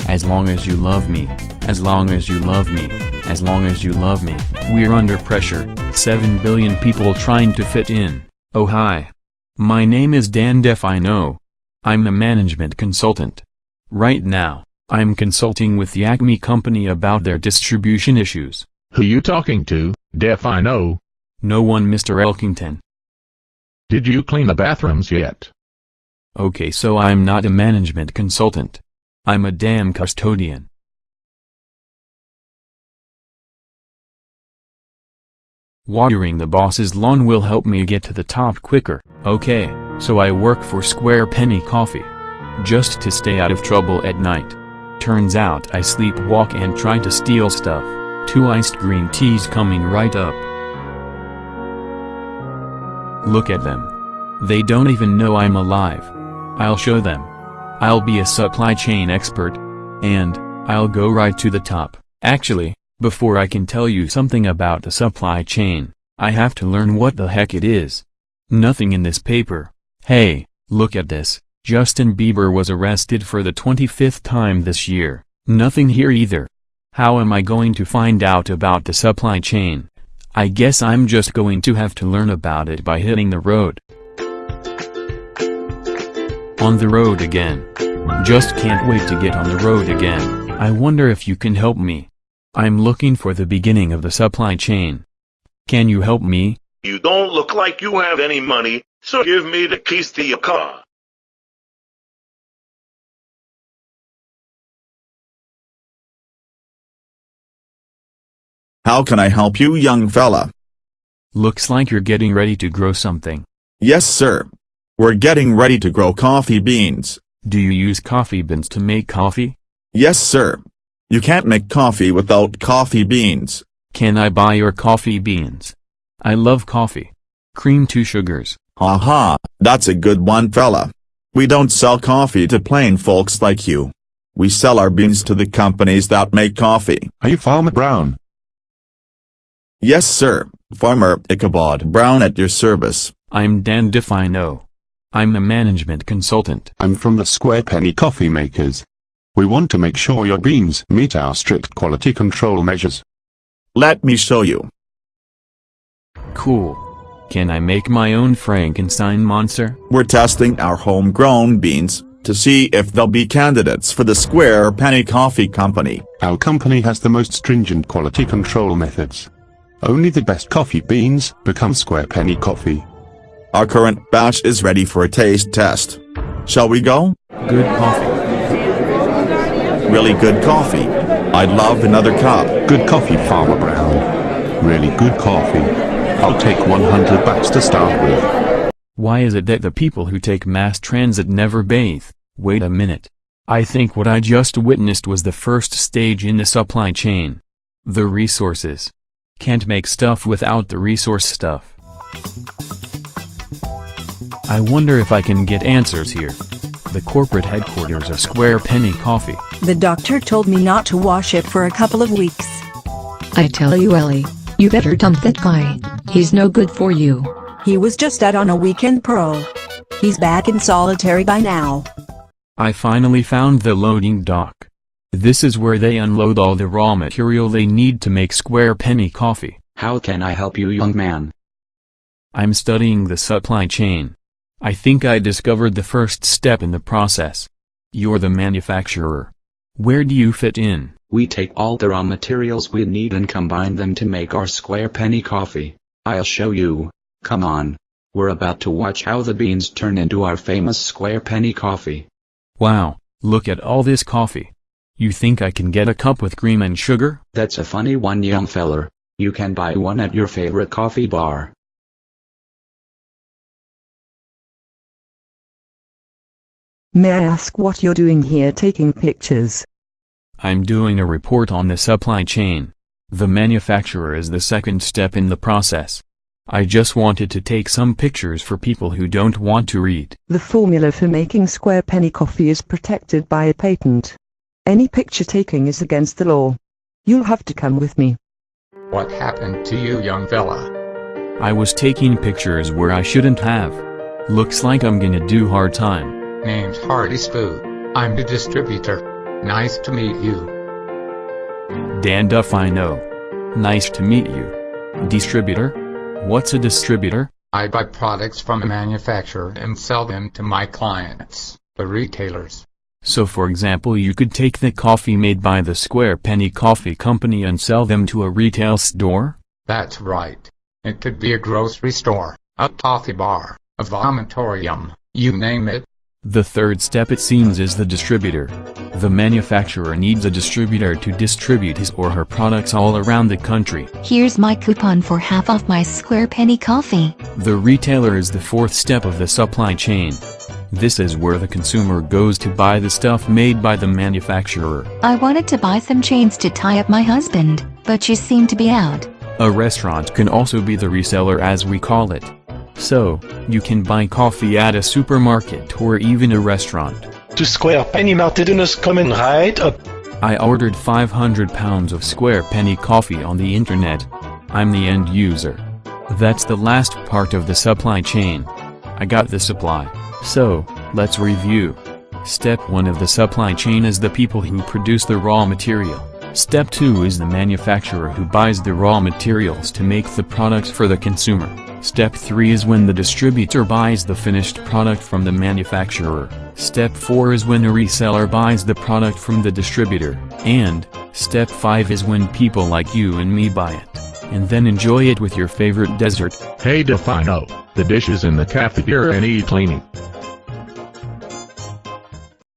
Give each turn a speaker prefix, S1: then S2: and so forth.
S1: As long as you love me, as long as you love me, as long as you love me. We're under pressure, 7 billion people trying to fit in. Oh hi. My name is Dan Defino. I'm a management consultant. Right now, I'm consulting with the Acme company about their distribution issues.
S2: Who you talking to, Defino?
S1: No one, Mr. Elkington.
S2: Did you clean the bathrooms yet?
S1: Okay, so I'm not a management consultant. I'm a damn custodian. Watering the boss's lawn will help me get to the top quicker. Okay, so I work for Square Penny Coffee. Just to stay out of trouble at night. Turns out I sleepwalk and try to steal stuff. 2 iced green teas coming right up. Look at them. They don't even know I'm alive. I'll show them. I'll be a supply chain expert. And I'll go right to the top. Actually, before I can tell you something about the supply chain, I have to learn what the heck it is. Nothing in this paper. Hey, look at this. Justin Bieber was arrested for the 25th time this year. Nothing here either. How am I going to find out about the supply chain? I guess I'm just going to have to learn about it by hitting the road. On the road again. Just can't wait to get on the road again. I wonder if you can help me. I'm looking for the beginning of the supply chain. Can you help me?
S3: You don't look like you have any money, so give me the keys to your car.
S4: How can I help you, young fella?
S1: Looks like you're getting ready to grow something.
S4: Yes, sir. We're getting ready to grow coffee beans.
S1: Do you use coffee beans to make coffee?
S4: Yes, sir. You can't make coffee without coffee beans.
S1: Can I buy your coffee beans? I love coffee. Cream 2 sugars.
S4: Haha, that's a good one, fella. We don't sell coffee to plain folks like you. We sell our beans to the companies that make coffee.
S2: Are you Farmer Brown?
S4: Yes, sir. Farmer Ichabod Brown at your service.
S1: I'm Dan Defino. I'm a management consultant.
S5: I'm from the Square Penny Coffee Makers. We want to make sure your beans meet our strict quality control measures.
S4: Let me show you.
S1: Cool. Can I make my own Frankenstein monster?
S4: We're testing our homegrown beans to see if they'll be candidates for the Square Penny Coffee Company.
S5: Our company has the most stringent quality control methods. Only the best coffee beans become Square Penny Coffee.
S4: Our current batch is ready for a taste test. Shall we go?
S1: Good coffee.
S4: Really good coffee. I'd love another cup.
S5: Good coffee, Farmer Brown. Really good coffee. I'll take 100 bucks to start with.
S1: Why is it that the people who take mass transit never bathe? Wait a minute. I think what I just witnessed was the first stage in the supply chain. The resources. Can't make stuff without the resource stuff. I wonder if I can get answers here. The corporate headquarters of Square Penny Coffee.
S6: The doctor told me not to wash it for a couple of weeks.
S7: I tell you, Ellie, you better dump that guy. He's no good for you.
S6: He was just out on a weekend parole. He's back in solitary by now.
S1: I finally found the loading dock. This is where they unload all the raw material they need to make Square Penny Coffee.
S8: How can I help you, young man?
S1: I'm studying the supply chain. I think I discovered the first step in the process. You're the manufacturer. Where do you fit in?
S8: We take all the raw materials we need and combine them to make our Square Penny Coffee. I'll show you. Come on. We're about to watch how the beans turn into our famous Square Penny Coffee.
S1: Wow, look at all this coffee. You think I can get a cup with cream and sugar?
S8: That's a funny one, young feller. You can buy one at your favorite coffee bar.
S6: May I ask what you're doing here taking pictures?
S1: I'm doing a report on the supply chain. The manufacturer is the second step in the process. I just wanted to take some pictures for people who don't want to read.
S6: The formula for making Square Penny Coffee is protected by a patent. Any picture taking is against the law. You'll have to come with me.
S2: What happened to you, young fella?
S1: I was taking pictures where I shouldn't have. Looks like I'm gonna do hard time.
S2: Name's Hardy Spoo. I'm the distributor. Nice to meet you.
S1: Dan Duffino. Nice to meet you. Distributor? What's a distributor?
S2: I buy products from a manufacturer and sell them to my clients, the retailers.
S1: So for example, you could take the coffee made by the Square Penny Coffee Company and sell them to a retail store?
S2: That's right. It could be a grocery store, a coffee bar, a vomitorium, you name it.
S1: The third step, it seems, is the distributor. The manufacturer needs a distributor to distribute his or her products all around the country.
S9: Here's my coupon for half off my Square Penny coffee.
S1: The retailer is the fourth step of the supply chain. This is where the consumer goes to buy the stuff made by the manufacturer.
S9: I wanted to buy some chains to tie up my husband, but you seem to be out.
S1: A restaurant can also be the reseller, as we call it. So, you can buy coffee at a supermarket or even a restaurant.
S10: To Square Penny Martin is coming right up.
S1: I ordered 500 pounds of Square Penny coffee on the internet. I'm the end user. That's the last part of the supply chain. I got the supply. So, let's review. Step 1 of the supply chain is the people who produce the raw material. Step 2 is the manufacturer who buys the raw materials to make the products for the consumer. Step 3 is when the distributor buys the finished product from the manufacturer. Step 4 is when a reseller buys the product from the distributor. And, Step 5 is when people like you and me buy it, and then enjoy it with your favorite dessert.
S2: Hey Defino, the dishes in the cafeteria need cleaning.